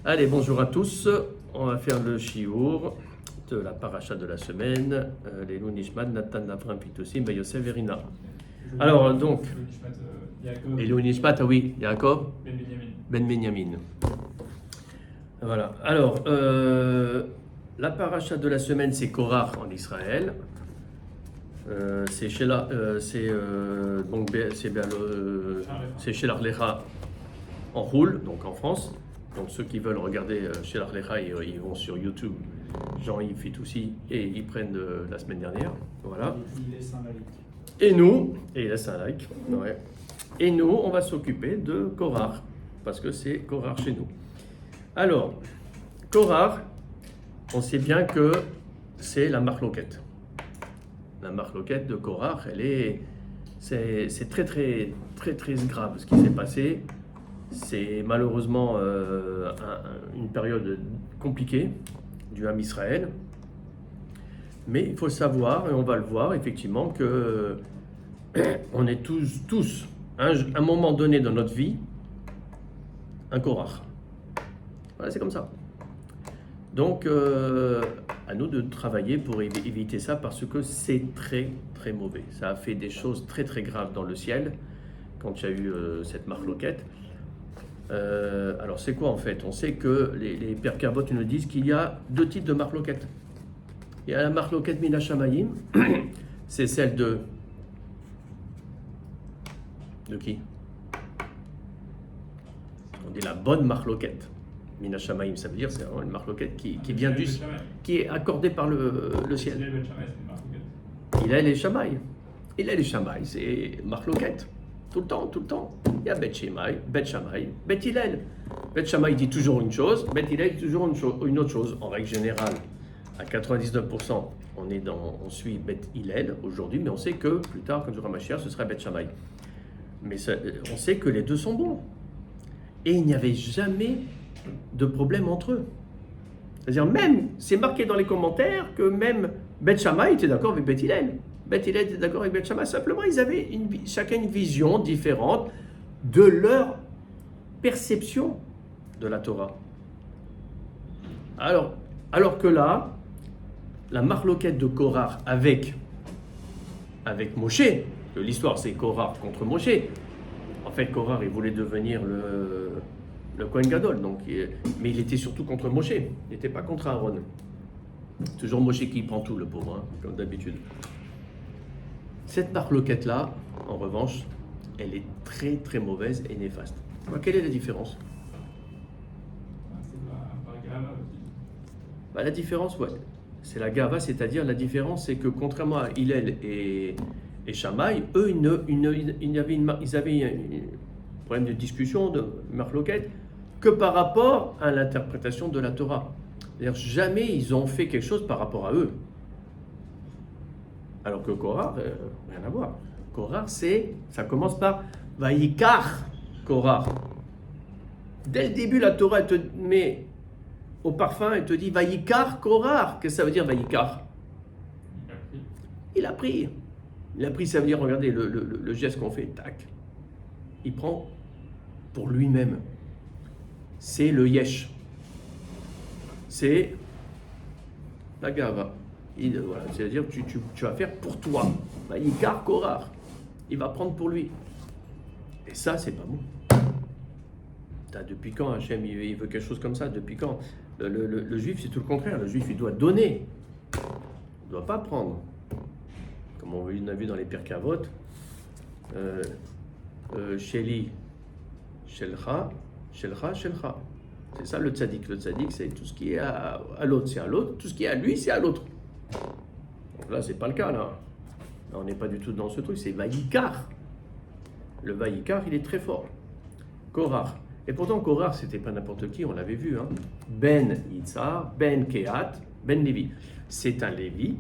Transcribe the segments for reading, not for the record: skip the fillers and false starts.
Allez, bonjour à tous. On va faire le shiur de la paracha de la semaine, les Nishmat, Nathan, Avram, Pitossim, Yosef, Verina. Alors, donc, et Nishmat, ah oui, Yaakov, Ben Benyamin. Voilà. Alors, la paracha de la semaine, c'est Korach en Israël. C'est Shelah, c'est Shelah Lecha en Roule, donc en France. Donc ceux qui veulent regarder Shelah Lecha, ils vont sur YouTube. Jean-Yves Fitoussi et ils prennent la semaine dernière. Voilà. Il laisse un like. Et nous, et il laisse un like. Ouais. Et nous, on va s'occuper de Korach parce que c'est Korach chez nous. Alors, Korach, on sait bien que c'est la marloquette. La marloquette de Korach, c'est très grave ce qui s'est passé. C'est malheureusement une période compliquée du Ham Israël. Mais il faut savoir, et on va le voir effectivement, que on est tous à un moment donné dans notre vie, un Korach. Voilà, c'est comme ça. Donc, à nous de travailler pour éviter ça parce que c'est très mauvais. Ça a fait des choses très graves dans le ciel quand il y a eu cette marloquette. Alors, c'est quoi en fait? On sait que les Pères Kavot nous disent qu'il y a deux types de marloquettes. Il y a la marloquette Mina Shamayim, c'est celle de qui? On dit la bonne marloquette. Mina Shamayim, ça veut dire c'est vraiment une marloquette qui vient qui est accordée par le ciel. Il a les Shamaï. Il a les Shamaï, c'est marloquette. Tout le temps. Il y a Bet Shamaï, Bet Shamaï, Bet Hillel. Bet Shamaï dit toujours une chose, Bet Hillel dit toujours une autre chose. En règle générale, à 99%, on suit Bet Hillel aujourd'hui, mais on sait que plus tard, quand il y aura Mashiach, ce sera Bet Shamaï. Mais on sait que les deux sont bons. Et il n'y avait jamais de problème entre eux. C'est-à-dire même, c'est marqué dans les commentaires que même Bet Shammai était d'accord avec Bet Hillel. Bet Hillel était d'accord avec Bet Shammai. Simplement, ils avaient chacun une vision différente de leur perception de la Torah. Alors que là, la marloquette de Korach avec Moshe, que l'histoire c'est Korach contre Moshe. En fait, Korach, il voulait devenir le Kohen Gadol, mais il était surtout contre Moshe, il n'était pas contre Aaron. Toujours Moshe qui prend tout, le pauvre, comme d'habitude. Cette marloquette-là, en revanche, elle est très mauvaise et néfaste. Alors, quelle est la différence? La différence, ouais, c'est la gava, c'est-à-dire la différence, c'est que contrairement à Hillel et Shammai, eux, ils avaient un problème de discussion, de marloquette, que par rapport à l'interprétation de la Torah. C'est-à-dire jamais ils ont fait quelque chose par rapport à eux. Alors que Korach, rien à voir. Korach, ça commence par Vayikar Korach. Dès le début, la Torah te met au parfum et te dit Vayikar Korach. Qu'est-ce que ça veut dire Vayikar? Il a pris. Il a pris, ça veut dire, regardez le geste qu'on fait, tac. Il prend pour lui-même. C'est le yesh. C'est la gava. Voilà, c'est-à-dire que tu vas faire pour toi. Vayikar Korach. Il va prendre pour lui. Et ça, c'est pas bon. Depuis quand Hachem il veut quelque chose comme ça? Depuis quand? Le juif, c'est tout le contraire. Le juif, il doit donner. Il ne doit pas prendre. Comme on a vu dans les Pères Kavot, Sheli, Shelcha, Shelcha. C'est ça le tzaddik. Le tzaddik, c'est tout ce qui est à l'autre, c'est à l'autre. Tout ce qui est à lui, c'est à l'autre. Donc là, c'est pas le cas, là. Là, on n'est pas du tout dans ce truc, c'est Vayikar. Le Vayikar, il est très fort. Korach. Et pourtant, Korach, c'était pas n'importe qui, on l'avait vu. Ben Yitzhar, Ben Kehat, Ben Lévi. C'est un Lévi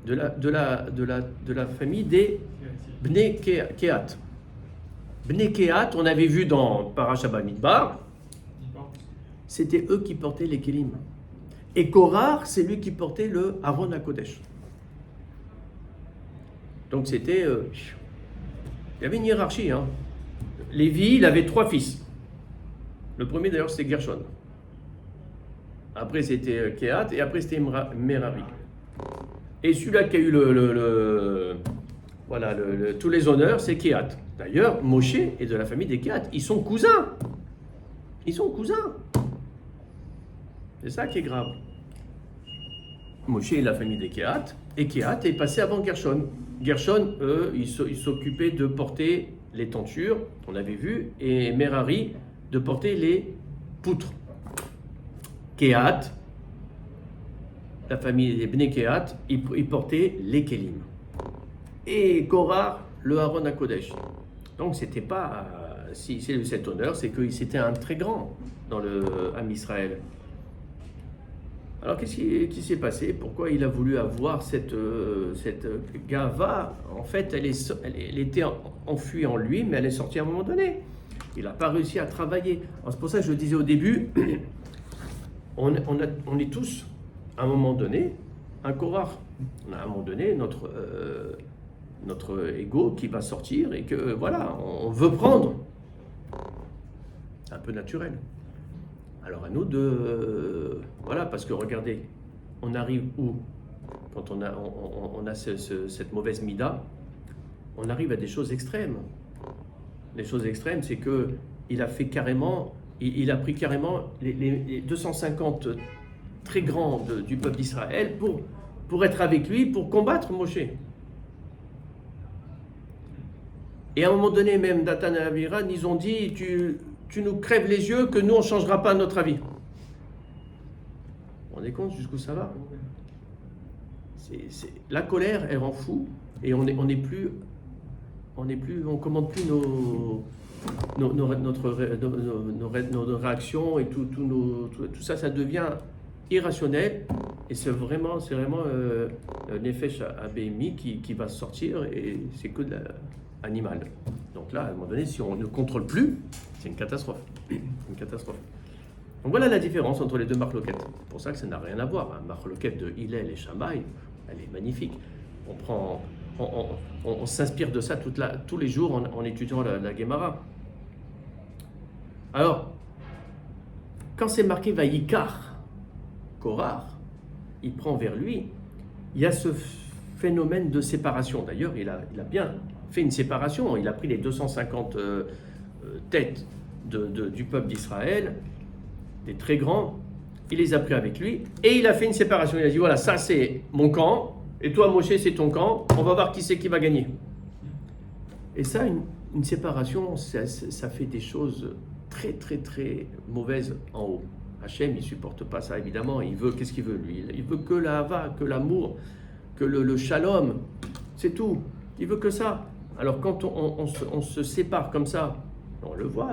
de la famille des Bnei Kehat. Bnei Kehat, on avait vu dans Parashat Bamidbar, c'était eux qui portaient les Kélim. Et Korach, c'est lui qui portait le Aaron HaKodesh. Donc c'était... il y avait une hiérarchie. Lévi, il avait 3 fils. Le premier d'ailleurs, c'est Gershon. après c'était Kehat, et après c'était Merari. Et celui-là qui a eu voilà, tous les honneurs, c'est Kehat. D'ailleurs, Moshe est de la famille des Kehat. Ils sont cousins. Ils sont cousins. C'est ça qui est grave. Moshe est de la famille des Kehat, et Kehat est passé avant Gershon. Gershon, eux, ils s'occupaient de porter les tentures, on avait vu, et Merari de porter les poutres. Kehat, la famille des Bnei Kehat, ils portaient les Kélim. Et Korah, le Aaron HaKodesh. Donc c'était pas, si c'est de cet honneur, c'est que c'était un très grand dans le Am Israël. Alors qu'est-ce qui s'est passé? Pourquoi il a voulu avoir cette gava? En fait, elle était enfuie en lui, mais elle est sortie à un moment donné. Il n'a pas réussi à travailler. C'est pour ça que je le disais au début, on est tous, à un moment donné, un Korah. On a à un moment donné notre ego qui va sortir et que voilà, on veut prendre. C'est un peu naturel. Alors à nous de... voilà, parce que regardez, on arrive où? Quand on a cette mauvaise mida, on arrive à des choses extrêmes. Les choses extrêmes, c'est qu'il a fait carrément, il a pris carrément les 250 très grands du peuple d'Israël pour être avec lui, pour combattre Moshe. Et à un moment donné, même Datan et Abiram, ils ont dit, tu nous crèves les yeux, que nous, on ne changera pas notre avis. Vous vous rendez compte jusqu'où ça va? La colère, elle rend fou, et on commande plus nos réactions, et tout ça, ça devient irrationnel, et c'est vraiment Nefesh Abémi qui va sortir, et c'est que de l'animal. Donc là, à un moment donné, si on ne contrôle plus, c'est une catastrophe. Une catastrophe. Donc voilà la différence entre les deux marloquettes. C'est pour ça que ça n'a rien à voir. La marloquette de Hillel et Shammai, elle est magnifique. On s'inspire de ça tous les jours en étudiant la Gemara. Alors, quand c'est marqué Vayikar, Korah, il prend vers lui, il y a ce phénomène de séparation. D'ailleurs, il a bien fait une séparation. Il a pris les 250 têtes du peuple d'Israël, des très grands, il les a pris avec lui, et il a fait une séparation. Il a dit, voilà, ça c'est mon camp, et toi Moshe c'est ton camp, on va voir qui c'est qui va gagner. Et ça, une séparation, ça fait des choses très très très mauvaises en haut. Hachem, il supporte pas ça évidemment, qu'est-ce qu'il veut lui? Il veut que la hava, que l'amour, que le shalom, c'est tout. Il veut que ça. Alors quand on se sépare comme ça, on le voit,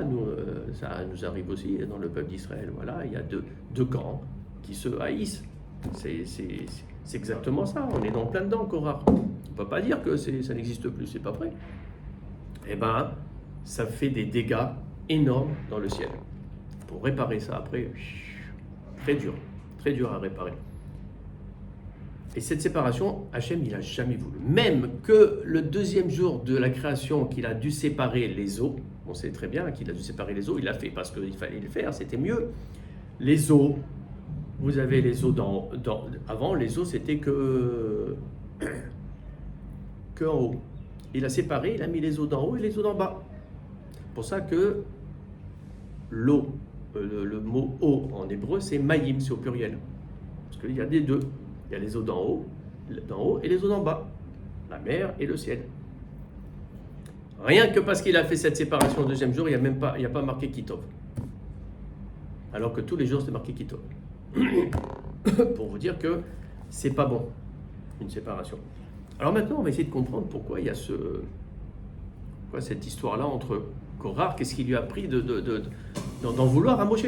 ça nous arrive aussi dans le peuple d'Israël. Voilà, il y a deux camps qui se haïssent. C'est exactement ça. On est dans plein dedans, Korah. On ne peut pas dire que ça n'existe plus, c'est pas vrai. Eh bien, ça fait des dégâts énormes dans le ciel. Pour réparer ça après, très dur à réparer. Et cette séparation, Hachem, il n'a jamais voulu. Même que le deuxième jour de la création, qu'il a dû séparer les eaux, on sait très bien qu'il a dû séparer les eaux, il l'a fait parce qu'il fallait le faire, c'était mieux. Les eaux, vous avez les eaux avant, les eaux, c'était que en haut. Il a séparé, il a mis les eaux d'en haut et les eaux d'en bas. C'est pour ça que l'eau, le mot eau en hébreu, c'est maïm, c'est au pluriel. Parce qu'il y a des deux. Il y a les eaux d'en haut et les eaux d'en bas, la mer et le ciel. Rien que parce qu'il a fait cette séparation le deuxième jour, il n'y a pas marqué Kitov. Alors que tous les jours, c'est marqué Kitov. Pour vous dire que c'est pas bon, une séparation. Alors maintenant, on va essayer de comprendre pourquoi il y a cette histoire-là entre Korah, qu'est-ce qui lui a pris d'en vouloir à Moshe.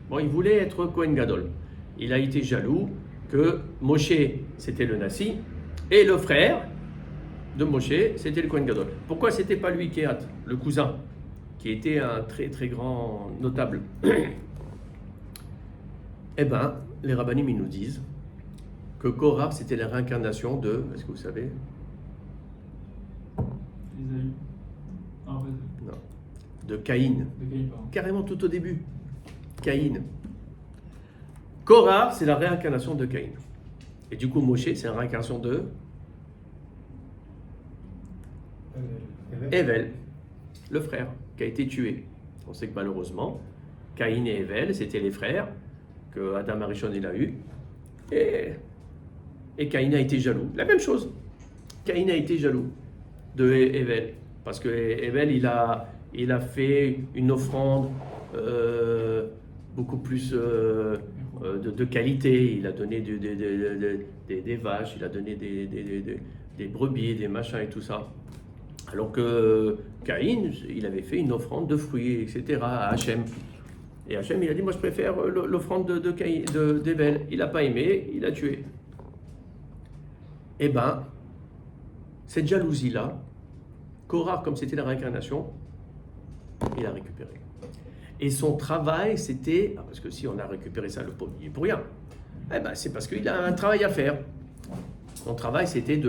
Bon, il voulait être Kohen Gadol. Il a été jaloux que Moshe, c'était le Nassi, et le frère de Moshe, c'était le Kohen Gadol. Pourquoi c'était pas lui, Kehat, le cousin, qui était un très très grand notable? Eh bien, les rabbinim, ils nous disent que Korah, c'était la réincarnation de, est-ce que vous savez? Isaïe. Non. De Caïn. De Caïn, pardon. Carrément tout au début. Caïn. Korah, c'est la réincarnation de Caïn. Et du coup, Moshe, c'est la réincarnation de Hevel, le frère, qui a été tué. On sait que malheureusement, Caïn et Hevel, c'était les frères que Adam Arishon il a eu. Et Caïn a été jaloux. La même chose. Caïn a été jaloux de Hevel. Parce que Hevel, il a fait une offrande beaucoup plus de qualité. Il a donné des vaches, il a donné des brebis, des machins et tout ça. Alors que Caïn, il avait fait une offrande de fruits, etc. à Hachem. Et Hachem, il a dit, moi je préfère l'offrande d'Hevel. Il n'a pas aimé, il a tué. Eh bien, cette jalousie-là, Korah, comme c'était la réincarnation, il a récupéré. Et son travail, c'était, parce que si on a récupéré ça, le pauvre, il est pour rien. Eh ben, c'est parce qu'il a un travail à faire. Son travail, c'était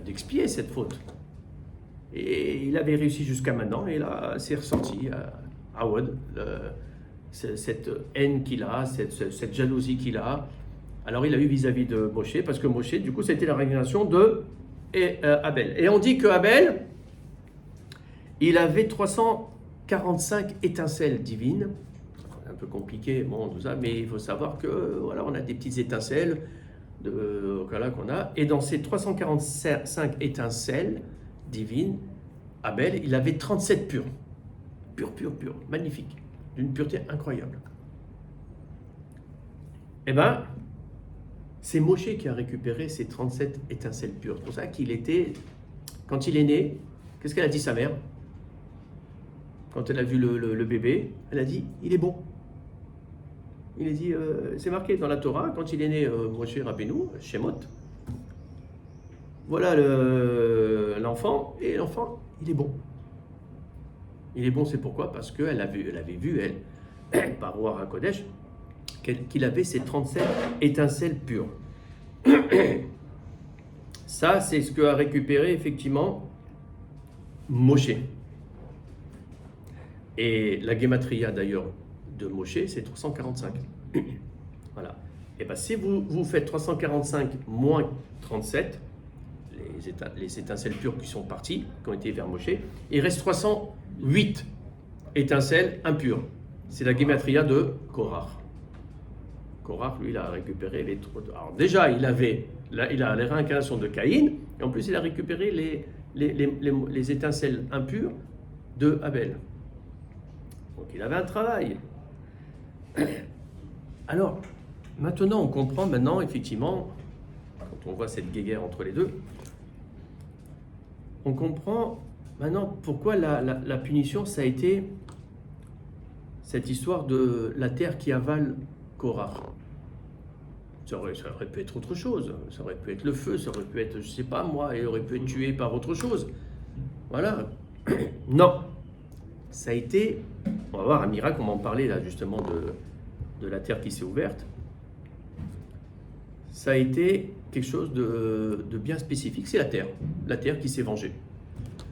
d'expier cette faute. Et il avait réussi jusqu'à maintenant, et là, c'est ressorti à Awad, cette haine qu'il a, cette jalousie qu'il a. Alors, il a eu vis-à-vis de Moshe, parce que Moshe, du coup, c'était la réincarnation de Abel. Et on dit que Abel, il avait 345 étincelles divines. Un peu compliqué, bon, tout ça, mais il faut savoir que, voilà, on a des petites étincelles qu'on a. Et dans ces 345 étincelles divines, Abel, il avait 37 purs. Pur, magnifique. D'une pureté incroyable. Eh bien, c'est Moshe qui a récupéré ces 37 étincelles pures. C'est pour ça qu'il était, quand il est né, qu'est-ce qu'elle a dit sa mère? Quand elle a vu le bébé, elle a dit, il est bon. Il a dit, c'est marqué dans la Torah, quand il est né, Moshe Rabbeinu, Shemot, voilà l'enfant, et l'enfant, il est bon. Il est bon, c'est pourquoi? Parce qu'elle avait vu, elle, par Roi HaKodesh, qu'il avait ces 37 étincelles pures. Ça, c'est ce qu'a récupéré effectivement Moshe. Et la guématria d'ailleurs de Moshe, c'est 345. Voilà. Et bien si vous faites 345 moins 37, les étincelles pures qui sont parties, qui ont été vers Moshe, il reste 308 étincelles impures. C'est la guématria de Korah. Korah, lui, il a récupéré les... Alors déjà, il a les réincarnations de Caïn, et en plus, il a récupéré les étincelles impures de Abel. Donc, il avait un travail. Alors, maintenant, on comprend, effectivement, quand on voit cette guéguerre entre les deux, on comprend maintenant pourquoi la punition, ça a été cette histoire de la terre qui avale Korah. Ça aurait pu être autre chose, ça aurait pu être le feu, ça aurait pu être, je sais pas moi, il aurait pu être tué par autre chose. Voilà. Non. Ça a été, on va voir un miracle, on va en parler là justement de la terre qui s'est ouverte. Ça a été quelque chose de bien spécifique, c'est la terre qui s'est vengée.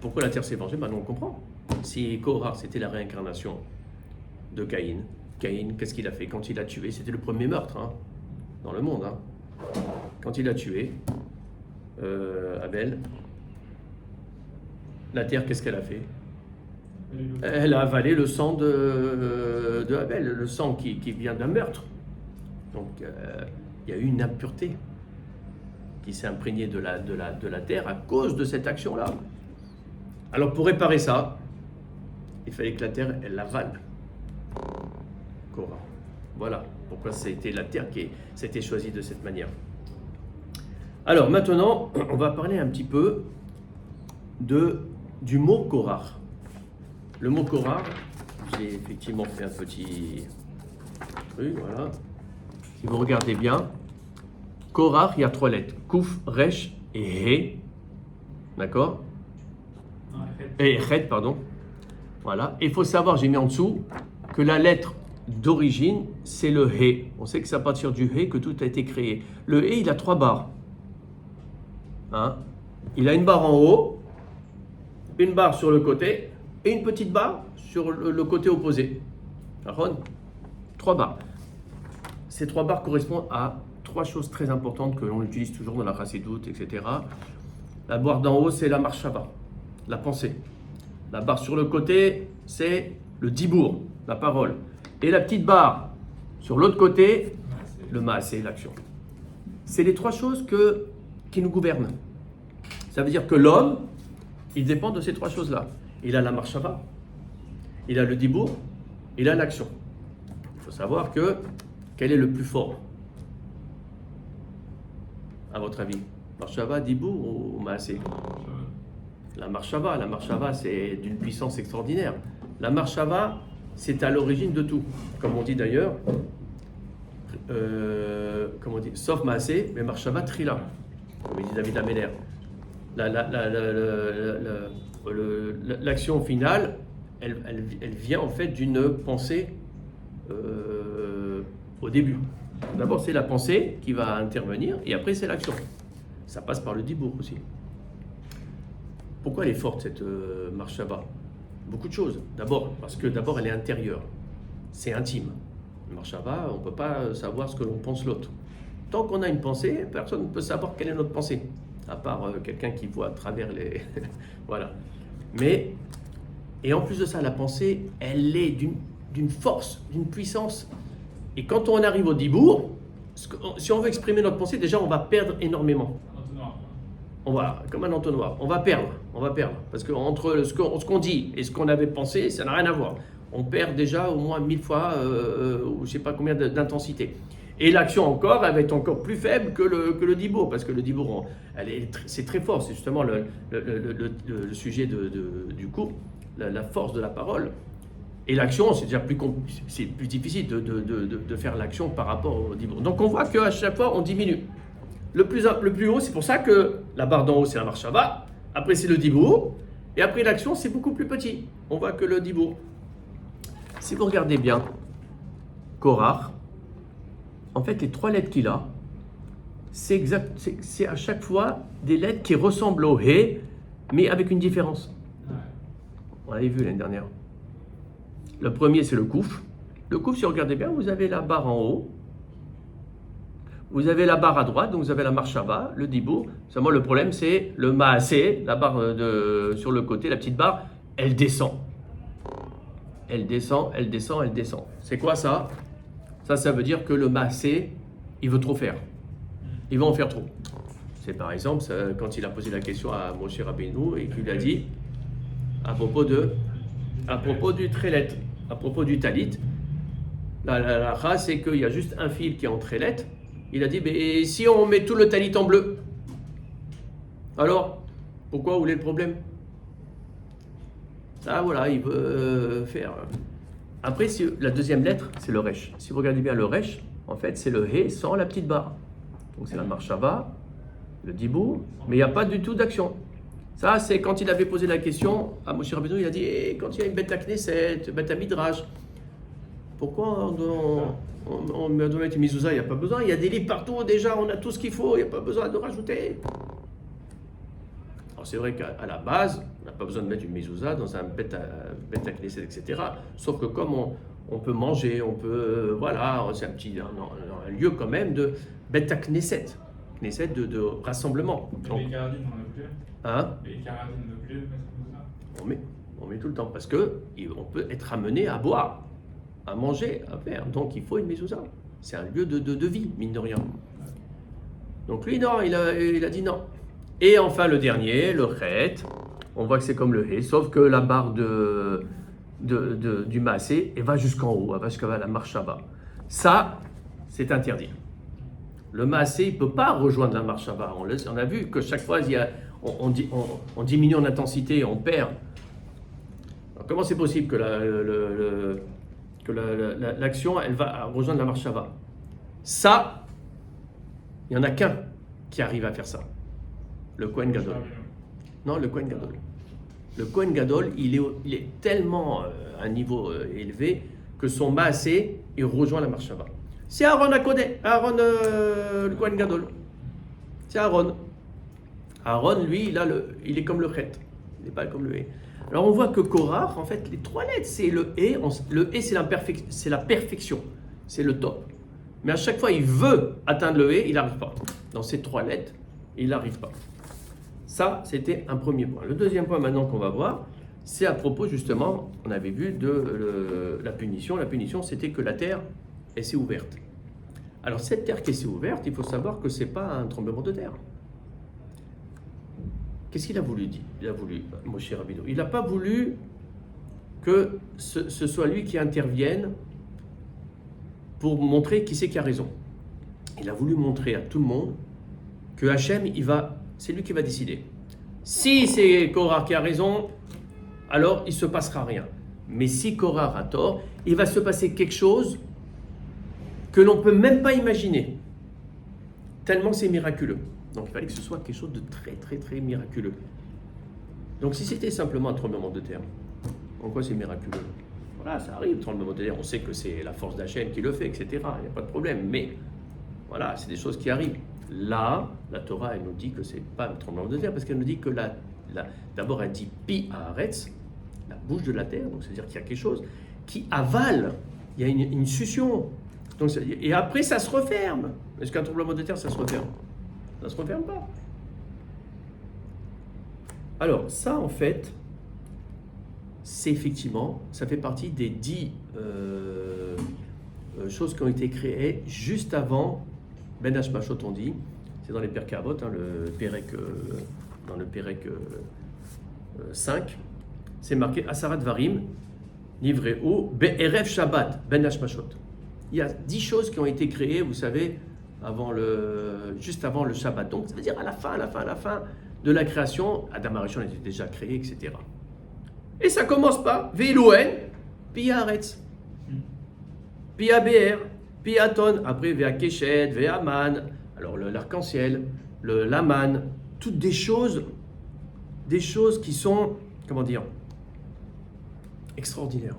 Pourquoi la terre s'est vengée? Maintenant on comprend. Si Korah, c'était la réincarnation de Caïn, qu'est-ce qu'il a fait quand il a tué? C'était le premier meurtre dans le monde. Quand il a tué Abel, la terre, qu'est-ce qu'elle a fait? Elle a avalé le sang de Abel, le sang qui vient d'un meurtre. Donc il y a eu une impureté qui s'est imprégnée de la terre à cause de cette action-là. Alors pour réparer ça, il fallait que la terre, elle avale Korah. Voilà pourquoi c'était la terre qui s'était choisie de cette manière. Alors maintenant, on va parler un petit peu du mot Korah. Le mot Korah, j'ai effectivement fait un petit truc, voilà. Si vous regardez bien, Korah, il y a 3 lettres. Kouf, Resh et He. D'accord? Et Chet, pardon. Voilà. Et il faut savoir, j'ai mis en dessous, que la lettre d'origine, c'est le He. On sait que c'est à partir du He que tout a été créé. Le He, il a 3 barres. Il a une barre en haut, une barre sur le côté, et une petite barre sur le côté opposé. 3 barres. Ces 3 barres correspondent à 3 choses très importantes que l'on utilise toujours dans la Chassidut, etc. La barre d'en haut, c'est la marshava, la pensée. La barre sur le côté, c'est le dibour, la parole. Et la petite barre sur l'autre côté, le maasé, l'action. C'est les 3 choses qui nous gouvernent. Ça veut dire que l'homme, il dépend de ces 3 choses-là. Il a la marshava, il a le dibour, il a l'action. Il faut savoir quel est le plus fort, à votre avis? Marshava, dibour ou maasé? La marshava, c'est d'une puissance extraordinaire. La marshava, c'est à l'origine de tout. Comme on dit d'ailleurs, sauf maasé, mais marshava trila, comme dit David Ameller. L'action finale, elle vient en fait d'une pensée au début. D'abord, c'est la pensée qui va intervenir et après, c'est l'action. Ça passe par le dibour aussi. Pourquoi elle est forte, cette marshava? Beaucoup de choses. D'abord, parce que elle est intérieure. C'est intime. La marshava, on ne peut pas savoir ce que l'on pense l'autre. Tant qu'on a une pensée, personne ne peut savoir quelle est notre pensée. À part quelqu'un qui voit à travers les... voilà. Mais, et en plus de ça, la pensée, elle est d'une force, d'une puissance. Et quand on arrive au dibour, si on veut exprimer notre pensée, déjà, on va perdre énormément. On va, comme un entonnoir, on va perdre. Parce que entre ce qu'on dit et ce qu'on avait pensé, ça n'a rien à voir. On perd déjà au moins 1000 fois, ou je ne sais pas combien d'intensité. Et l'action encore, elle va être encore plus faible que le dibour, parce que le dibour, c'est très fort. C'est justement le sujet du cours, la force de la parole. Et l'action, c'est déjà plus difficile de faire l'action par rapport au dibour. Donc on voit qu'à chaque fois, on diminue. Le plus haut, c'est pour ça que la barre d'en haut, c'est la marshava. Après, c'est le dibour. Et après, l'action, c'est beaucoup plus petit. On voit que le dibour. Si vous regardez bien, Korach, en fait, les 3 lettres qu'il a, c'est à chaque fois des lettres qui ressemblent au He, mais avec une différence. On l'avait vu l'année dernière. Le premier, c'est le Kouf. Le Kouf, si vous regardez bien, vous avez la barre en haut. Vous avez la barre à droite, donc vous avez la marshava, le dibour. Seulement, le problème, c'est le maasé, la barre sur le côté, la petite barre, elle descend. Elle descend. C'est quoi ça? Ça veut dire que le maasé, il veut trop faire. Il va en faire trop. C'est par exemple, quand il a posé la question à Moshe Rabbeinu et qu'il a dit, à propos du trélet, à propos du talit, la race, c'est qu'il y a juste un fil qui est en trélet. Il a dit, mais si on met tout le talit en bleu, alors, pourquoi, où est le problème? Ah voilà, il veut faire. Après, la deuxième lettre, c'est le resh. Si vous regardez bien le resh, en fait, c'est le he sans la petite barre. Donc c'est la marshava, le dibour, mais il n'y a pas du tout d'action. Ça, c'est quand il avait posé la question à Moshe Rabbeinu, il a dit, quand il y a une bête à Knesset, bête à Midrash, pourquoi on doit mettre une mezouza? Il n'y a pas besoin, il y a des livres partout, déjà, on a tout ce qu'il faut, il n'y a pas besoin de rajouter. Alors c'est vrai qu'à la base, on n'a pas besoin de mettre une mezouza dans un bête à Knesset, etc. Sauf que comme on peut manger, on peut, voilà, c'est un lieu quand même de bête à Knesset, de rassemblement. Donc, les caradines, on a plus. Hein? Les caradines, on a plus mettre on met tout le temps parce qu'on peut être amené à boire, à manger, à faire. Donc il faut une mezouza. C'est un lieu de vie, mine de rien. Donc lui, non, il a dit non. Et enfin le dernier, le chet, on voit que c'est comme le he, sauf que la barre du maasé, elle va jusqu'en haut, elle va jusqu'à la marshava. Ça, c'est interdit. Le maasé, il ne peut pas rejoindre la marshava. On a vu que chaque fois, on diminue en intensité, on perd. Alors, comment c'est possible que l'action, elle va rejoindre la marshava? Ça, il n'y en a qu'un qui arrive à faire ça. Le Kohen Gadol. Non, le Kohen Gadol. Le Kohen Gadol, il est tellement à un niveau élevé que son maasé, il rejoint la marshava. C'est Aaron Akodé, Aaron le Kohen Gadol. C'est Aaron. Aaron, lui, il est comme le chet. Il n'est pas comme le he. Alors on voit que Korach, en fait, les 3 lettres, c'est le he. Le he, c'est la perfection. c'est le top. Mais à chaque fois, il veut atteindre le He, il n'arrive pas. Dans ces 3 lettres, il n'arrive pas. Ça, c'était un premier point. Le deuxième point maintenant qu'on va voir, c'est à propos justement, on avait vu de la punition. La punition, c'était que la terre, elle s'est ouverte. Alors cette terre qui s'est ouverte, il faut savoir que ce n'est pas un tremblement de terre. Qu'est-ce qu'il a voulu dire? Il a voulu, Moshe Rabbeinu, il n'a pas voulu que ce soit lui qui intervienne pour montrer qui c'est qui a raison. Il a voulu montrer à tout le monde que Hachem, c'est lui qui va décider. Si c'est Korah qui a raison, alors il ne se passera rien. Mais si Korah a tort, il va se passer quelque chose que l'on ne peut même pas imaginer. Tellement c'est miraculeux. Donc il fallait que ce soit quelque chose de très très très miraculeux. Donc si c'était simplement un tremblement de terre, en quoi c'est miraculeux? Voilà, ça arrive, le tremblement de terre, on sait que c'est la force d'Hachem qui le fait, etc. Il n'y a pas de problème, mais voilà, c'est des choses qui arrivent. Là, la Torah, elle nous dit que ce n'est pas un tremblement de terre, parce qu'elle nous dit que d'abord elle dit Pi Haaretz, la bouche de la terre, donc c'est-à-dire qu'il y a quelque chose qui avale, il y a une succion. Donc, et après ça se referme. Est-ce qu'un tremblement de terre, ça se referme? Ça ne se referme pas. Alors, ça, en fait, c'est effectivement, ça fait partie des 10 choses qui ont été créées juste avant Ben Hashmashot, on dit. C'est dans les Pirkei Avot, hein, dans le Pérek 5. C'est marqué Asarat Varim, Nivreo, Be'erev Shabbat, Ben Hashmashot. Il y a 10 choses qui ont été créées, vous savez, juste avant le Shabbat. Donc, ça veut dire à la fin de la création, Adam Arishon était déjà créé, etc. Et ça commence par Ve'elouen, puis Haaretz, puis Be'er, puis Aton, après Ve'a Keshet, Ve'a Man, alors l'arc-en-ciel, l'Aman, toutes des choses qui sont, comment dire, extraordinaires.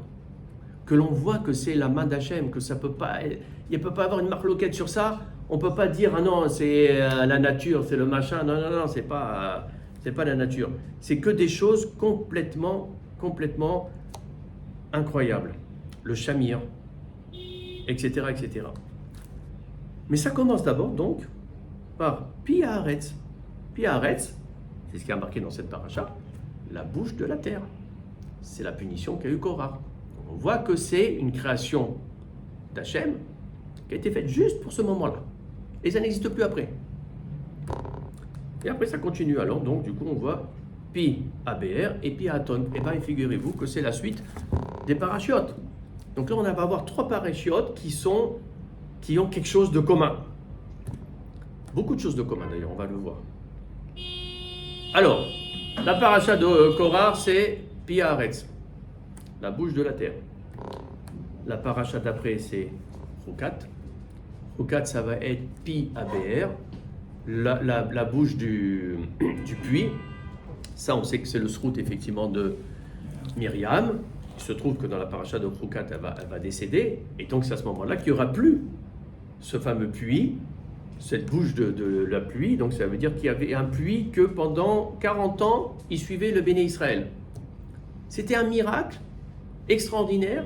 Que l'on voit que c'est la main d'Hachem, que ça peut pas, il ne peut pas avoir une marloquette sur ça. On ne peut pas dire ah non, c'est la nature, c'est le machin. Non, c'est pas la nature. C'est que des choses complètement incroyables. Le shamir, etc., etc. Mais ça commence d'abord donc par Pi Haaretz. Pi Haaretz, c'est ce qui est marqué dans cette paracha, la bouche de la terre. C'est la punition qu'a eu Korah. On voit que c'est une création d'Hachem qui a été faite juste pour ce moment-là. Et ça n'existe plus après. Et après, ça continue. Alors, donc, du coup, on voit Pi Be'er et Pi Aton. Et bien, figurez-vous que c'est la suite des parachiotes. Donc là, on va avoir 3 parachiotes qui ont quelque chose de commun. Beaucoup de choses de commun, d'ailleurs, on va le voir. Alors, la paracha de Korah, c'est Pi Haaretz, la bouche de la terre. La paracha d'après, c'est Chukat. Chukat, ça va être Pi Be'er, la bouche du puits. Ça, on sait que c'est le srout, effectivement, de Myriam. Il se trouve que dans la paracha de Chukat, elle va décéder. Et donc, c'est à ce moment-là qu'il n'y aura plus ce fameux puits, cette bouche de la pluie. Donc, ça veut dire qu'il y avait un puits que pendant 40 ans, il suivait le Béné Israël. C'était un miracle extraordinaire.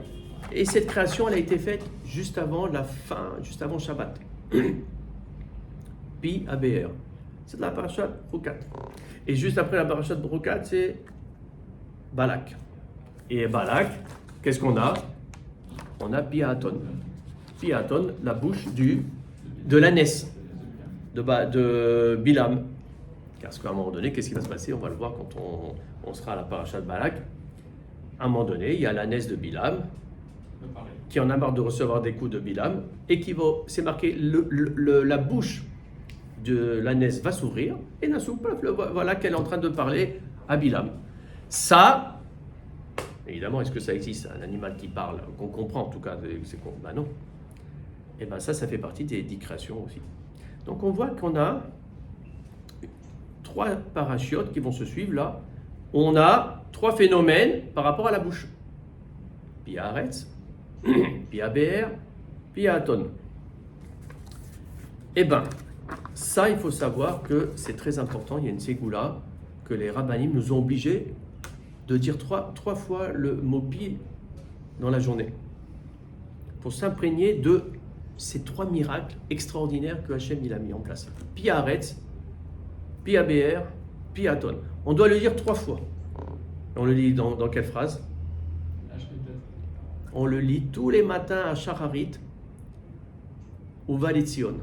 Et cette création, elle a été faite juste avant juste avant Shabbat. Pi Be'er. C'est de la paracha de Chukat. Et juste après la paracha de Chukat, c'est Balak. Et Balak, qu'est-ce qu'on a? On a Pi Aton. Pi Aton, la bouche de l'ânesse de Bilam. Parce qu'à un moment donné, qu'est-ce qui va se passer? On va le voir quand on sera à la paracha de Balak. À un moment donné, il y a l'ânesse de Bilam qui en a marre de recevoir des coups de Bilam et c'est marqué, la bouche de l'ânesse va s'ouvrir et d'un seul coup, voilà qu'elle est en train de parler à Bilam. Ça, évidemment, est-ce que ça existe, un animal qui parle, qu'on comprend en tout cas, ben non. Et bien ça fait partie des 10 créations aussi. Donc on voit qu'on a 3 parachiotes qui vont se suivre là. On a 3 phénomènes par rapport à la bouche. Pi Haaretz, Pi Be'er, Pi Aton. Eh bien, ça, il faut savoir que c'est très important. Il y a une ségoula que les rabbanim nous ont obligés de dire 3 fois le mot Pi dans la journée pour s'imprégner de ces 3 miracles extraordinaires que Hachem il a mis en place. Pi Haaretz, Pi HaBe'er, Pi Aton. On doit le dire 3 fois. On le lit dans quelle phrase? On le lit tous les matins à Shacharit, au Valitzion.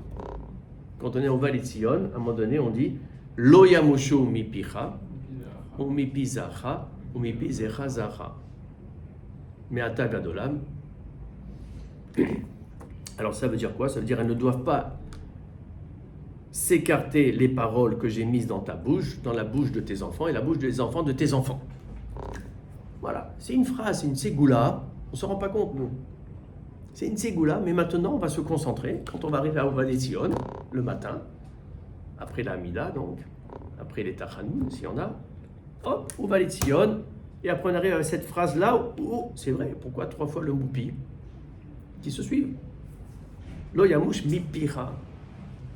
Quand on est au Valitzion, à un moment donné, on dit Lo yamushu mi picha, ou mi pi zacha, ou mi pi zecha zacha. Me'ata gadolam. Alors ça veut dire quoi? Ça veut dire elles ne doivent pas s'écarter les paroles que j'ai mises dans ta bouche, dans la bouche de tes enfants et la bouche des enfants de tes enfants. Voilà, c'est une phrase, c'est une ségoula, on ne se rend pas compte nous. C'est une ségoula, mais maintenant on va se concentrer, quand on va arriver à Ovaletzion, le matin, après la Hamida donc, après les Tachanoun, s'il y en a, hop, Ovaletzion, et après on arrive à cette phrase-là, où c'est vrai, pourquoi 3 fois le moupi, qui se suivent. Lo yamush mi picha,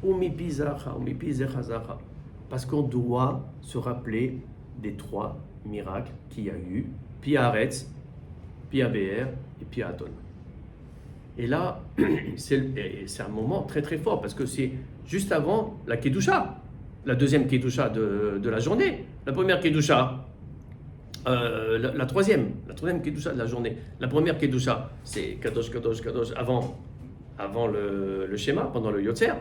ou mi pi zacha, ou mi pi zecha zacha. Parce qu'on doit se rappeler des 3 miracles qu'il y a eu, Pi Haaretz, Pi HaBe'er et Pi Aton. Et là, c'est un moment très très fort, parce que c'est juste avant la Kedusha, la deuxième Kedusha de la journée. La première Kedusha, la troisième Kedusha de la journée. La première Kedusha, c'est Kadosh, Kadosh, Kadosh, avant le schéma, pendant le Yotzer.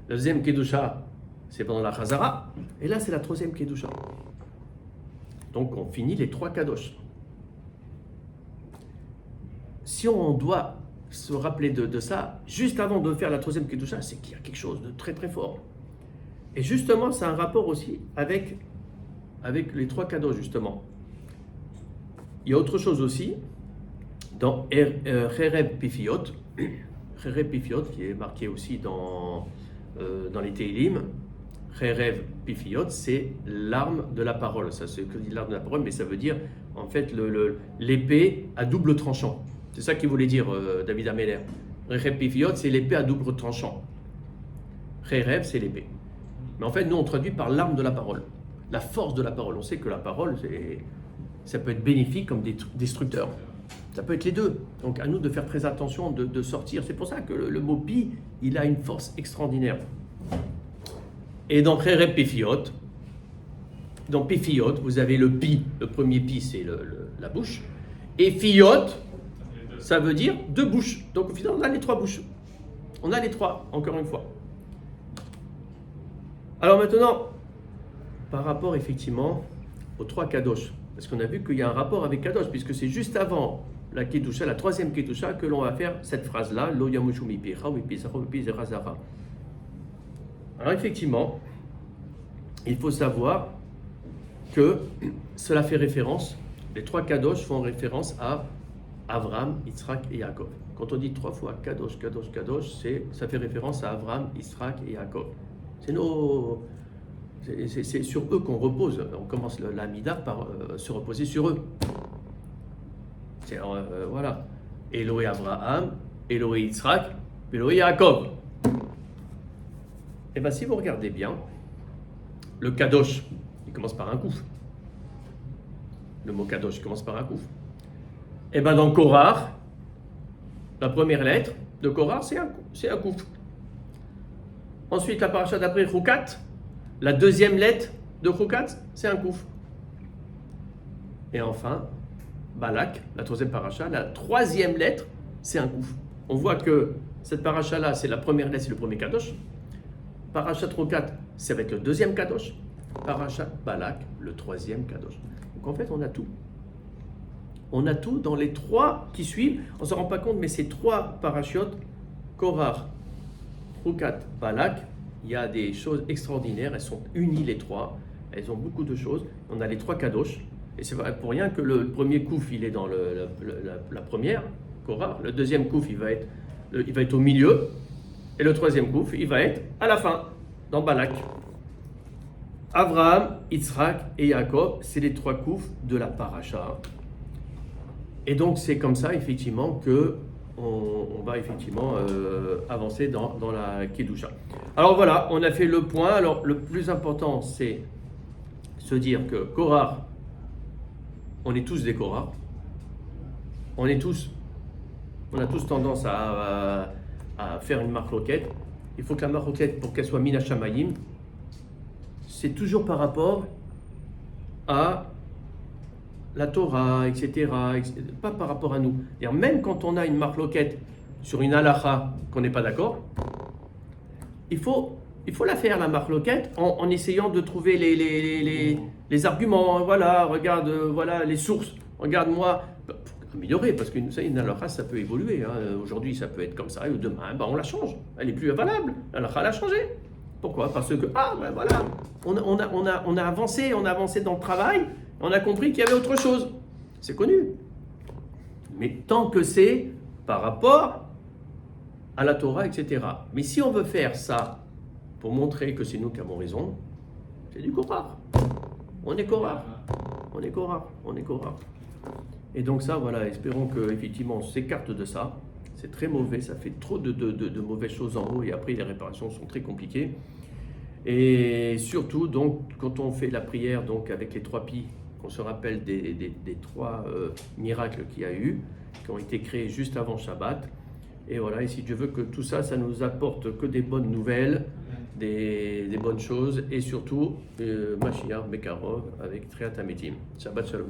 La deuxième Kedusha, c'est pendant la Chazara. Et là, c'est la troisième Kedusha. Donc, on finit les 3 Kadosh. Si on doit se rappeler de ça, juste avant de faire la troisième Kedusha, c'est qu'il y a quelque chose de très très fort. Et justement, ça a un rapport aussi avec les 3 Kadosh, justement. Il y a autre chose aussi, dans Cherev Pifiot, Cherev Pifiot, qui est marqué aussi dans les Teilim. Cherev Pifiot, c'est l'arme de la parole. Ça, c'est que dit l'arme de la parole, mais ça veut dire en fait l'épée à double tranchant. C'est ça qu'il voulait dire David Ameller. Cherev Pifiot, c'est l'épée à double tranchant. Cherev, c'est l'épée. Mais en fait, nous on traduit par l'arme de la parole, la force de la parole. On sait que la parole, ça peut être bénéfique comme destructeur. Ça peut être les deux. Donc à nous de faire très attention de sortir. C'est pour ça que le mot pi, il a une force extraordinaire. Et dans Cherev Pifiot, dans Pifiot, vous avez le pi. Le premier pi, c'est la bouche. Et fiot, ça veut dire 2 bouches. Donc au final, on a les 3 bouches. On a les 3, encore une fois. Alors maintenant, par rapport effectivement aux 3 Kadosh, parce qu'on a vu qu'il y a un rapport avec Kadosh, puisque c'est juste avant la Kedusha, la troisième Kedusha, que l'on va faire cette phrase-là, Lo yamushu mi picha, mi pi zacha, mi pi zecha zacha. Alors effectivement, il faut savoir que cela fait référence, les 3 Kadosh font référence à Avraham, Yitzhak et Yaakov. Quand on dit 3 fois Kadosh, Kadosh, Kadosh, ça fait référence à Avraham, Yitzhak et Yaakov. C'est sur eux qu'on repose. On commence l'Amida par se reposer sur eux. Voilà. Elohé Avraham, Elohé Yitzhak, Elohé Yaakov. Et bien si vous regardez bien, le Kadosh, il commence par un kouf. Le mot Kadosh commence par un kouf. Et bien dans Korah, la première lettre de Korah, c'est un kouf. Ensuite, la paracha d'après Chukat, la deuxième lettre de Chukat, c'est un kouf. Et enfin, Balak, la troisième paracha, la troisième lettre, c'est un kouf. On voit que cette paracha-là, c'est la première lettre, c'est le premier Kadosh. Parachat Chukat, ça va être le deuxième Kadosh. Parachat Balak, le troisième Kadosh. Donc en fait, on a tout. On a tout dans les 3 qui suivent. On ne se rend pas compte, mais ces 3 parachiotes, Korah, Chukat, Balak, il y a des choses extraordinaires. Elles sont unies les 3. Elles ont beaucoup de choses. On a les 3 Kadosh. Et c'est pas pour rien que le premier kouf, il est dans la première, Korah. Le deuxième kouf, il va être au milieu. Et le troisième kouf, il va être à la fin, dans Balak. Avraham, Yitzhak et Yaakov, c'est les 3 koufs de la paracha. Et donc c'est comme ça, effectivement, que on va effectivement avancer dans la Kedusha. Alors voilà, on a fait le point. Alors le plus important, c'est se dire que Korah, on est tous des Korah. On a tous tendance à à faire une marloquette, il faut que la marloquette, pour qu'elle soit mina shamayim, c'est toujours par rapport à la Torah, etc., pas par rapport à nous. C'est-à-dire, même quand on a une marloquette sur une halakha qu'on n'est pas d'accord, il faut la faire, la marloquette, en essayant de trouver les arguments. Voilà, regarde, voilà les sources. Regarde-moi, pour améliorer, parce qu'une halakha, ça peut évoluer. Hein. Aujourd'hui, ça peut être comme ça, et demain, on la change. Elle n'est plus valable. La halakha, elle a changé. Pourquoi? Parce que, voilà, on a avancé dans le travail, on a compris qu'il y avait autre chose. C'est connu. Mais tant que c'est par rapport à la Torah, etc. Mais si on veut faire ça pour montrer que c'est nous qui avons raison, c'est du Korach. On est Korach. Et donc ça, voilà, espérons qu'effectivement on s'écarte de ça. C'est très mauvais, ça fait trop de mauvaises choses en haut et après les réparations sont très compliquées. Et surtout, donc, quand on fait la prière donc, avec les 3 pis, on se rappelle des 3 miracles qu'il y a eu, qui ont été créés juste avant Shabbat. Et voilà, et si Dieu veut que tout ça, ça nous apporte que des bonnes nouvelles, des bonnes choses, et surtout, Mashiach Bekarov avec Triat Hametim. Shabbat Shalom.